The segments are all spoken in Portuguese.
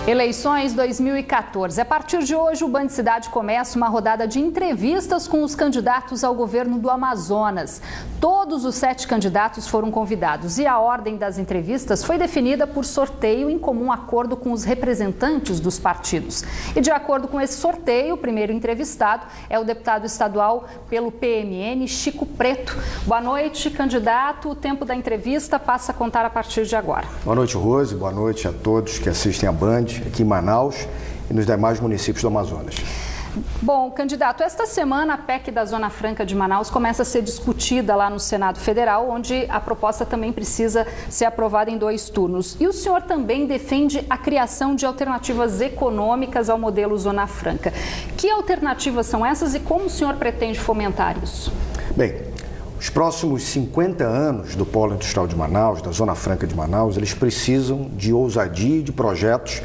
Eleições 2014. A partir de hoje, o Band Cidade começa uma rodada de entrevistas com os candidatos ao governo do Amazonas. Todos os 7 candidatos foram convidados e a ordem das entrevistas foi definida por sorteio em comum acordo com os representantes dos partidos. E de acordo com esse sorteio, o primeiro entrevistado é o deputado estadual pelo PMN, Chico Preto. Boa noite, candidato. O tempo da entrevista passa a contar a partir de agora. Boa noite, Rose. Boa noite a todos que assistem a Band aqui em Manaus e nos demais municípios do Amazonas. Bom, candidato, esta semana a PEC da Zona Franca de Manaus começa a ser discutida lá no Senado Federal, onde a proposta também precisa ser aprovada em 2 turnos. E o senhor também defende a criação de alternativas econômicas ao modelo Zona Franca. Que alternativas são essas e como o senhor pretende fomentar isso? Bem, os próximos 50 anos do Polo Industrial de Manaus, da Zona Franca de Manaus, eles precisam de ousadia e de projetos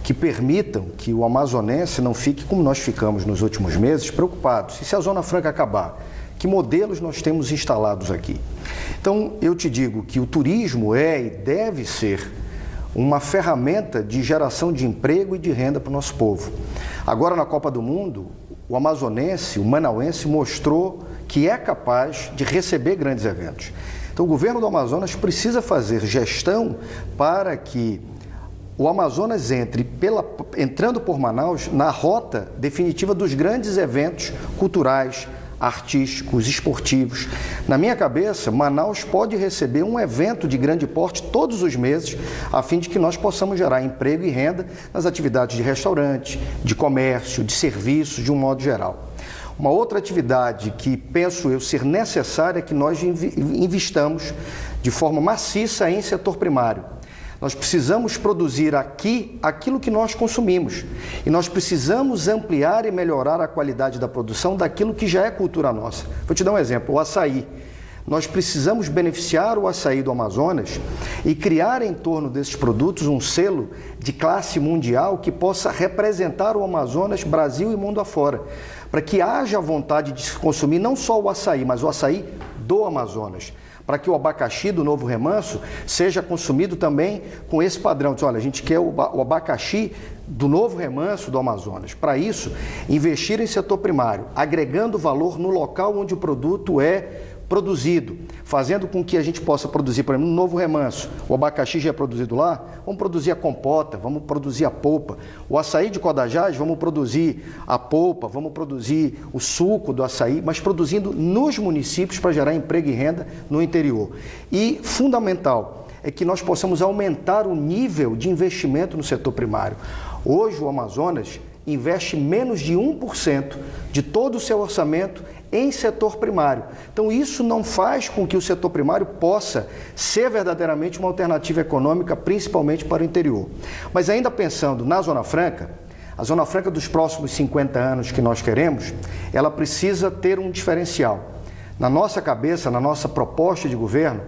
que permitam que o amazonense não fique como nós ficamos nos últimos meses, preocupados. E se a Zona Franca acabar, que modelos nós temos instalados aqui? Então, eu te digo que o turismo é e deve ser uma ferramenta de geração de emprego e de renda para o nosso povo. Agora, na Copa do Mundo, o amazonense, o manauense, mostrou que é capaz de receber grandes eventos. Então, o governo do Amazonas precisa fazer gestão para que o Amazonas entre, entrando por Manaus, na rota definitiva dos grandes eventos culturais, artísticos, esportivos. Na minha cabeça, Manaus pode receber um evento de grande porte todos os meses, a fim de que nós possamos gerar emprego e renda nas atividades de restaurante, de comércio, de serviços, de um modo geral. Uma outra atividade que penso eu ser necessária é que nós investamos de forma maciça em setor primário. Nós precisamos produzir aqui aquilo que nós consumimos e nós precisamos ampliar e melhorar a qualidade da produção daquilo que já é cultura nossa. Vou te dar um exemplo, o açaí. Nós precisamos beneficiar o açaí do Amazonas e criar em torno desses produtos um selo de classe mundial que possa representar o Amazonas, Brasil e mundo afora, para que haja vontade de se consumir não só o açaí, mas o açaí do Amazonas, para que o abacaxi do Novo Remanso seja consumido também com esse padrão. Diz, olha, a gente quer o abacaxi do Novo Remanso do Amazonas. Para isso, investir em setor primário, agregando valor no local onde o produto é produzido, fazendo com que a gente possa produzir, por exemplo, no Novo Remanso, o abacaxi já é produzido lá, vamos produzir a compota, vamos produzir a polpa. O açaí de Codajás, vamos produzir a polpa, vamos produzir o suco do açaí, mas produzindo nos municípios para gerar emprego e renda no interior. E fundamental é que nós possamos aumentar o nível de investimento no setor primário. Hoje o Amazonas investe menos de 1% de todo o seu orçamento em setor primário. Então isso não faz com que o setor primário possa ser verdadeiramente uma alternativa econômica, principalmente para o interior. Mas ainda pensando na Zona Franca, a Zona Franca dos próximos 50 anos que nós queremos, ela precisa ter um diferencial. Na nossa cabeça, na nossa proposta de governo,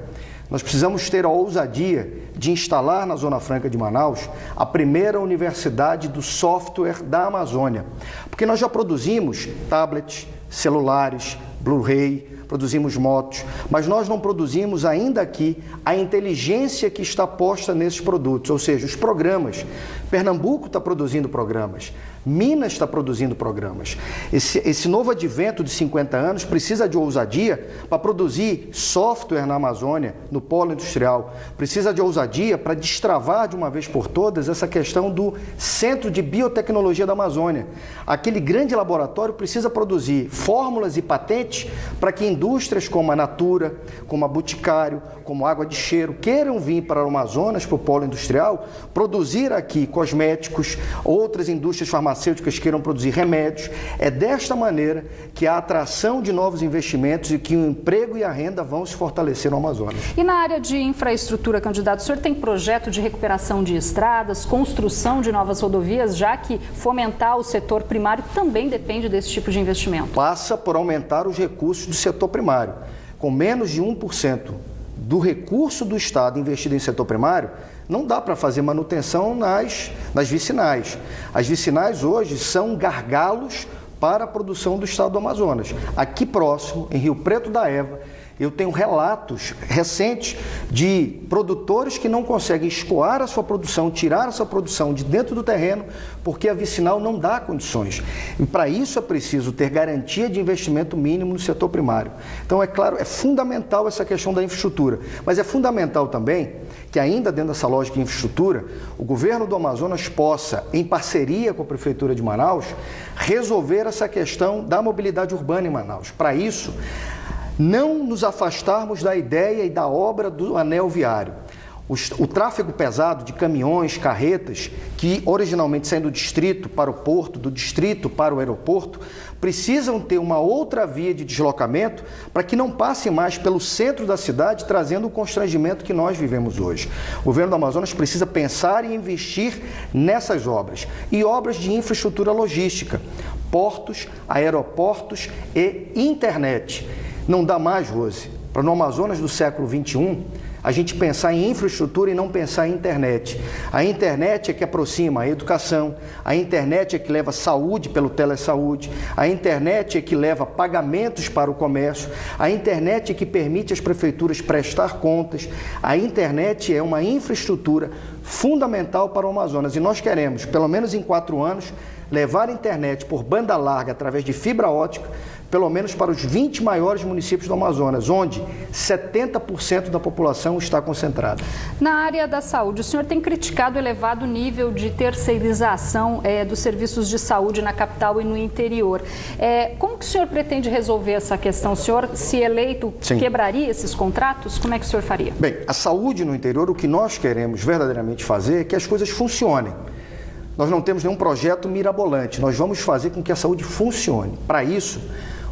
nós precisamos ter a ousadia de instalar na Zona Franca de Manaus a primeira universidade do software da Amazônia. Porque nós já produzimos tablets, celulares, Blu-ray, produzimos motos, mas nós não produzimos ainda aqui a inteligência que está posta nesses produtos, ou seja, os programas. Pernambuco está produzindo programas, Minas está produzindo programas. Esse novo advento de 50 anos precisa de ousadia para produzir software na Amazônia, no polo industrial. Precisa de ousadia para destravar de uma vez por todas essa questão do Centro de Biotecnologia da Amazônia. Aquele grande laboratório precisa produzir fórmulas e patentes para que indústrias como a Natura, como a Boticário, como a Água de Cheiro, queiram vir para o Amazonas, para o polo industrial, produzir aqui cosméticos, outras indústrias farmacêuticas queiram produzir remédios. É desta maneira que a atração de novos investimentos e que o emprego e a renda vão se fortalecer no Amazonas. E na área de infraestrutura, candidato, o senhor tem projeto de recuperação de estradas, construção de novas rodovias, já que fomentar o setor primário também depende desse tipo de investimento? Passa por aumentar os recursos do setor primário. Com menos de 1% do recurso do Estado investido em setor primário, não dá para fazer manutenção nas vicinais. As vicinais hoje são gargalos para a produção do Estado do Amazonas. Aqui próximo, em Rio Preto da Eva, Eu tenho relatos recentes de produtores que não conseguem escoar a sua produção, tirar a sua produção de dentro do terreno, porque a vicinal não dá condições. E para isso é preciso ter garantia de investimento mínimo no setor primário. Então, é claro, é fundamental essa questão da infraestrutura, mas é fundamental também que ainda dentro dessa lógica de infraestrutura, o governo do Amazonas possa, em parceria com a Prefeitura de Manaus, resolver essa questão da mobilidade urbana em Manaus. Para isso, não nos afastarmos da ideia e da obra do anel viário. O tráfego pesado de caminhões, carretas, que originalmente saem do distrito para o porto, do distrito para o aeroporto, precisam ter uma outra via de deslocamento para que não passe mais pelo centro da cidade, trazendo o constrangimento que nós vivemos hoje. O governo do Amazonas precisa pensar e investir nessas obras. E obras de infraestrutura logística, portos, aeroportos e internet. Não dá mais, Rose, para no Amazonas do século XXI, a gente pensar em infraestrutura e não pensar em internet. A internet é que aproxima a educação, a internet é que leva saúde pelo telesaúde, a internet é que leva pagamentos para o comércio, a internet é que permite às prefeituras prestar contas, a internet é uma infraestrutura fundamental para o Amazonas. E nós queremos, pelo menos em 4 anos, levar a internet por banda larga através de fibra ótica, pelo menos para os 20 maiores municípios do Amazonas, onde 70% da população está concentrada. Na área da saúde, o senhor tem criticado o elevado nível de terceirização dos serviços de saúde na capital e no interior. Como que o senhor pretende resolver essa questão? O senhor, se eleito, Sim. quebraria esses contratos? Como é que o senhor faria? Bem, a saúde no interior, o que nós queremos verdadeiramente fazer é que as coisas funcionem. Nós não temos nenhum projeto mirabolante, nós vamos fazer com que a saúde funcione. Para isso,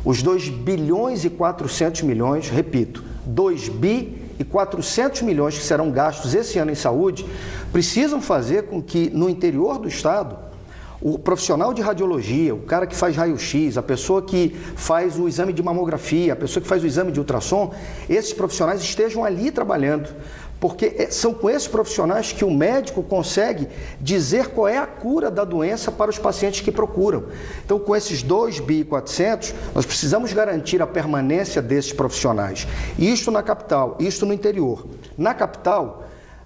os 2 bilhões e 400 milhões, repito, 2 bi e 400 milhões que serão gastos esse ano em saúde, precisam fazer com que no interior do estado, o profissional de radiologia, o cara que faz raio-x, a pessoa que faz o exame de mamografia, a pessoa que faz o exame de ultrassom, esses profissionais estejam ali trabalhando. Porque são com esses profissionais que o médico consegue dizer qual é a cura da doença para os pacientes que procuram. Então, com esses 2 bi e 400, nós precisamos garantir a permanência desses profissionais. Isto na capital, isto no interior. Na capital,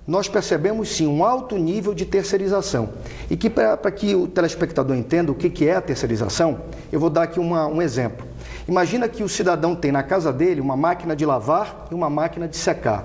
nós percebemos sim um alto nível de terceirização. E que para que o telespectador entenda o que é a terceirização, eu vou dar aqui um exemplo. Imagina que o cidadão tem na casa dele uma máquina de lavar e uma máquina de secar.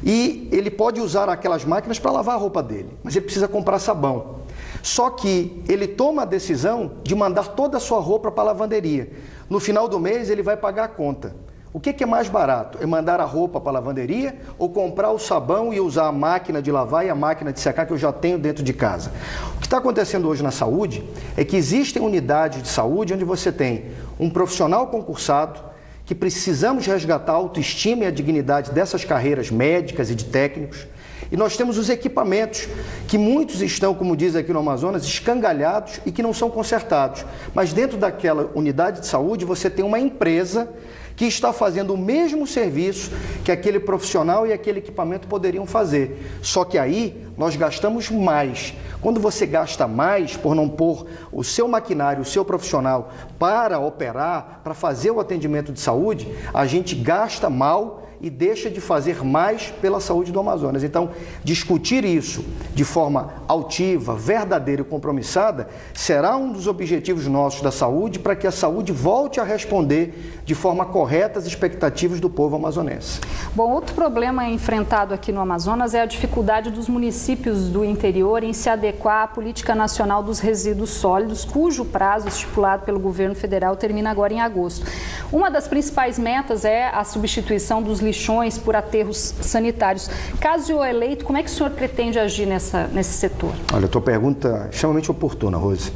E ele pode usar aquelas máquinas para lavar a roupa dele, mas ele precisa comprar sabão. Só que ele toma a decisão de mandar toda a sua roupa para a lavanderia. No final do mês ele vai pagar a conta. O que é mais barato? É mandar a roupa para a lavanderia ou comprar o sabão e usar a máquina de lavar e a máquina de secar que eu já tenho dentro de casa? O que está acontecendo hoje na saúde é que existem unidades de saúde onde você tem um profissional concursado, que precisamos resgatar a autoestima e a dignidade dessas carreiras médicas e de técnicos. E nós temos os equipamentos, que muitos estão, como diz aqui no Amazonas, escangalhados e que não são consertados. Mas dentro daquela unidade de saúde, você tem uma empresa que está fazendo o mesmo serviço que aquele profissional e aquele equipamento poderiam fazer. Só que aí nós gastamos mais. Quando você gasta mais por não pôr o seu maquinário, o seu profissional para operar, para fazer o atendimento de saúde, a gente gasta mal e deixa de fazer mais pela saúde do Amazonas. Então, discutir isso de forma altiva, verdadeira e compromissada será um dos objetivos nossos da saúde para que a saúde volte a responder de forma correta às expectativas do povo amazonense. Bom, outro problema enfrentado aqui no Amazonas é a dificuldade dos municípios do interior em se adequar à Política Nacional dos Resíduos Sólidos, cujo prazo estipulado pelo governo federal termina agora em agosto. Uma das principais metas é a substituição dos lixões por aterros sanitários. Caso eleito, como é que o senhor pretende agir nesse setor? Olha, a tua pergunta é extremamente oportuna, Rose.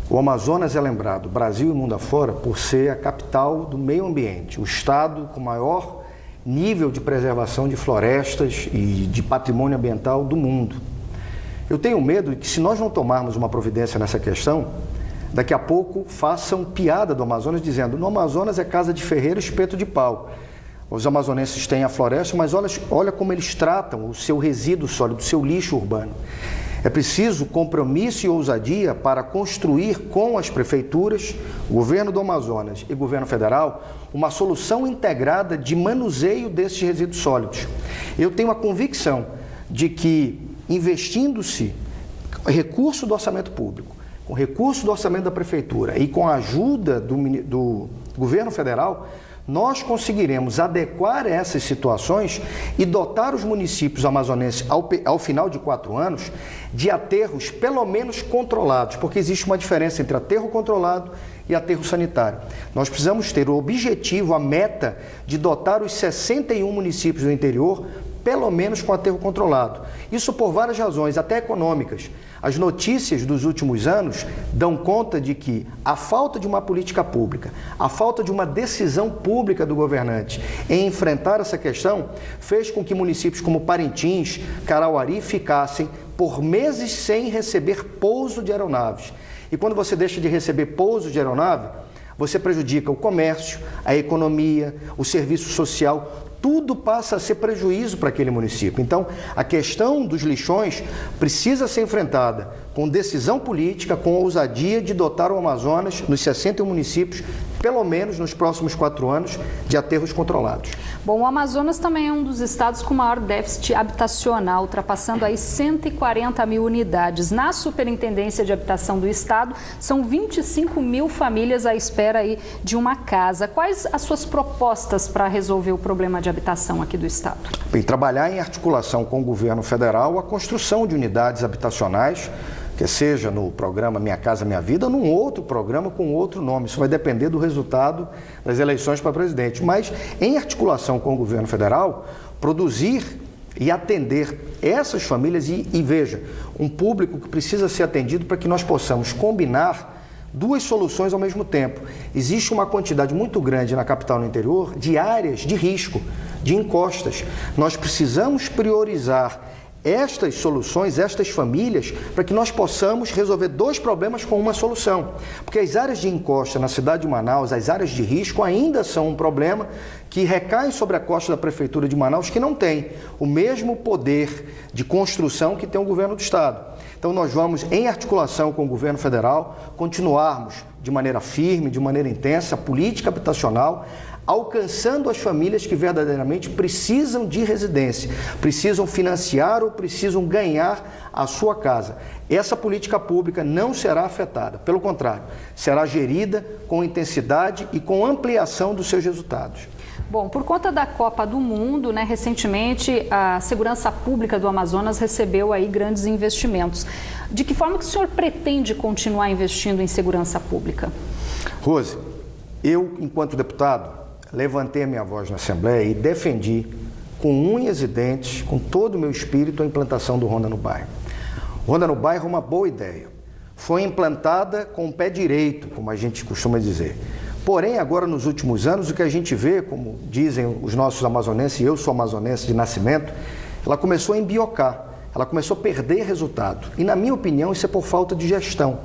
O Amazonas é lembrado, Brasil e mundo afora, por ser a capital do meio ambiente, o estado com maior nível de preservação de florestas e de patrimônio ambiental do mundo. Eu tenho medo de que, se nós não tomarmos uma providência nessa questão, daqui a pouco façam piada do Amazonas dizendo: no Amazonas é casa de ferreiro, espeto de pau. Os amazonenses têm a floresta, mas olha como eles tratam o seu resíduo sólido, o seu lixo urbano. É preciso compromisso e ousadia para construir com as prefeituras, o governo do Amazonas e o governo federal, uma solução integrada de manuseio desses resíduos sólidos. Eu tenho a convicção de que, investindo-se recurso do orçamento público, com recurso do orçamento da prefeitura e com a ajuda do governo federal, nós conseguiremos adequar essas situações e dotar os municípios amazonenses, ao final de 4 anos, de aterros pelo menos controlados, porque existe uma diferença entre aterro controlado e aterro sanitário. Nós precisamos ter o objetivo, a meta de dotar os 61 municípios do interior pelo menos com aterro controlado. Isso por várias razões, até econômicas. As notícias dos últimos anos dão conta de que a falta de uma política pública, a falta de uma decisão pública do governante em enfrentar essa questão, fez com que municípios como Parintins, Carauari ficassem por meses sem receber pouso de aeronaves. E quando você deixa de receber pouso de aeronave, você prejudica o comércio, a economia, o serviço social. Tudo passa a ser prejuízo para aquele município. Então, a questão dos lixões precisa ser enfrentada com decisão política, com ousadia de dotar o Amazonas, nos 61 municípios, pelo menos nos próximos 4 anos, de aterros controlados. Bom, o Amazonas também é um dos estados com maior déficit habitacional, ultrapassando aí 140 mil unidades. Na Superintendência de Habitação do Estado, são 25 mil famílias à espera aí de uma casa. Quais as suas propostas para resolver o problema de habitação aqui do estado? Bem, trabalhar em articulação com o governo federal a construção de unidades habitacionais, que seja no programa Minha Casa Minha Vida ou num outro programa com outro nome. Isso vai depender do resultado das eleições para presidente. Mas, em articulação com o governo federal, produzir e atender essas famílias e veja, um público que precisa ser atendido para que nós possamos combinar 2 soluções ao mesmo tempo. Existe uma quantidade muito grande na capital e no interior de áreas de risco, de encostas. Nós precisamos priorizar estas soluções, estas famílias, para que nós possamos resolver 2 problemas com uma solução. Porque as áreas de encosta na cidade de Manaus, as áreas de risco, ainda são um problema que recai sobre a costa da Prefeitura de Manaus, que não tem o mesmo poder de construção que tem o governo do estado. Então nós vamos, em articulação com o governo federal, continuarmos de maneira firme, de maneira intensa, a política habitacional, alcançando as famílias que verdadeiramente precisam de residência, precisam financiar ou precisam ganhar a sua casa. Essa política pública não será afetada, pelo contrário, será gerida com intensidade e com ampliação dos seus resultados. Bom, por conta da Copa do Mundo, recentemente a segurança pública do Amazonas recebeu aí grandes investimentos. De que forma que o senhor pretende continuar investindo em segurança pública? Rose, eu, enquanto deputado, levantei a minha voz na Assembleia e defendi com unhas e dentes, com todo o meu espírito, a implantação do Ronda no Bairro. Ronda no Bairro é uma boa ideia. Foi implantada com o pé direito, como a gente costuma dizer. Porém, agora nos últimos anos, o que a gente vê, como dizem os nossos amazonenses, e eu sou amazonense de nascimento, ela começou a embiocar, ela começou a perder resultado. E, na minha opinião, isso é por falta de gestão.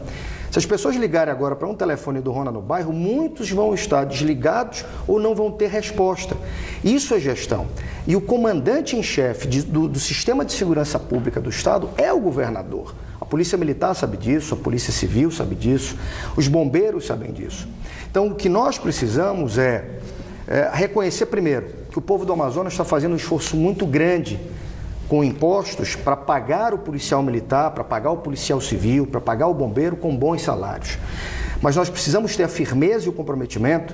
Se as pessoas ligarem agora para um telefone do Ronda no Bairro, muitos vão estar desligados ou não vão ter resposta. Isso é gestão. E o comandante em chefe do Sistema de Segurança Pública do Estado é o governador. A Polícia Militar sabe disso, a Polícia Civil sabe disso, os bombeiros sabem disso. Então, o que nós precisamos é reconhecer, primeiro, que o povo do Amazonas está fazendo um esforço muito grande com impostos para pagar o policial militar, para pagar o policial civil, para pagar o bombeiro com bons salários. Mas nós precisamos ter a firmeza e o comprometimento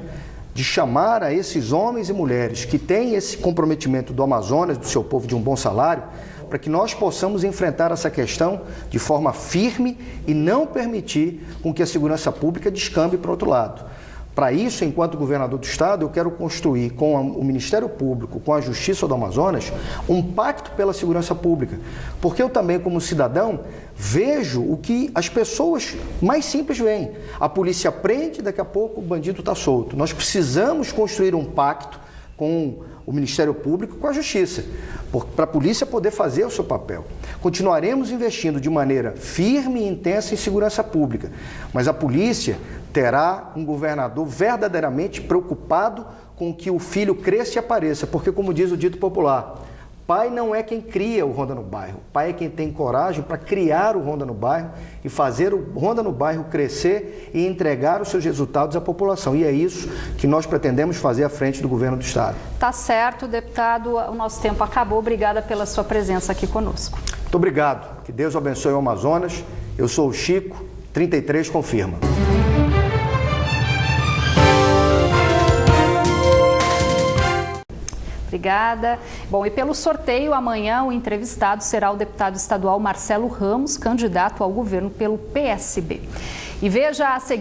de chamar a esses homens e mulheres que têm esse comprometimento do Amazonas, do seu povo, de um bom salário, para que nós possamos enfrentar essa questão de forma firme e não permitir com que a segurança pública descambe para o outro lado. Para isso, enquanto governador do estado, eu quero construir com o Ministério Público, com a Justiça do Amazonas, um pacto pela segurança pública. Porque eu também, como cidadão, vejo o que as pessoas mais simples veem. A polícia prende, daqui a pouco o bandido está solto. Nós precisamos construir um pacto com o Ministério Público, com a Justiça, para a polícia poder fazer o seu papel. Continuaremos investindo de maneira firme e intensa em segurança pública, mas a polícia terá um governador verdadeiramente preocupado com que o filho cresça e apareça, porque, como diz o dito popular, Pai não é quem cria o Ronda no Bairro. Pai é quem tem coragem para criar o Ronda no Bairro e fazer o Ronda no Bairro crescer e entregar os seus resultados à população. E é isso que nós pretendemos fazer à frente do governo do Estado. Tá certo, deputado. O nosso tempo acabou. Obrigada pela sua presença aqui conosco. Muito obrigado. Que Deus abençoe o Amazonas. Eu sou o Chico, 33 confirma. Obrigada. Bom, e pelo sorteio, amanhã o entrevistado será o deputado estadual Marcelo Ramos, candidato ao governo pelo PSB. E veja a seguir.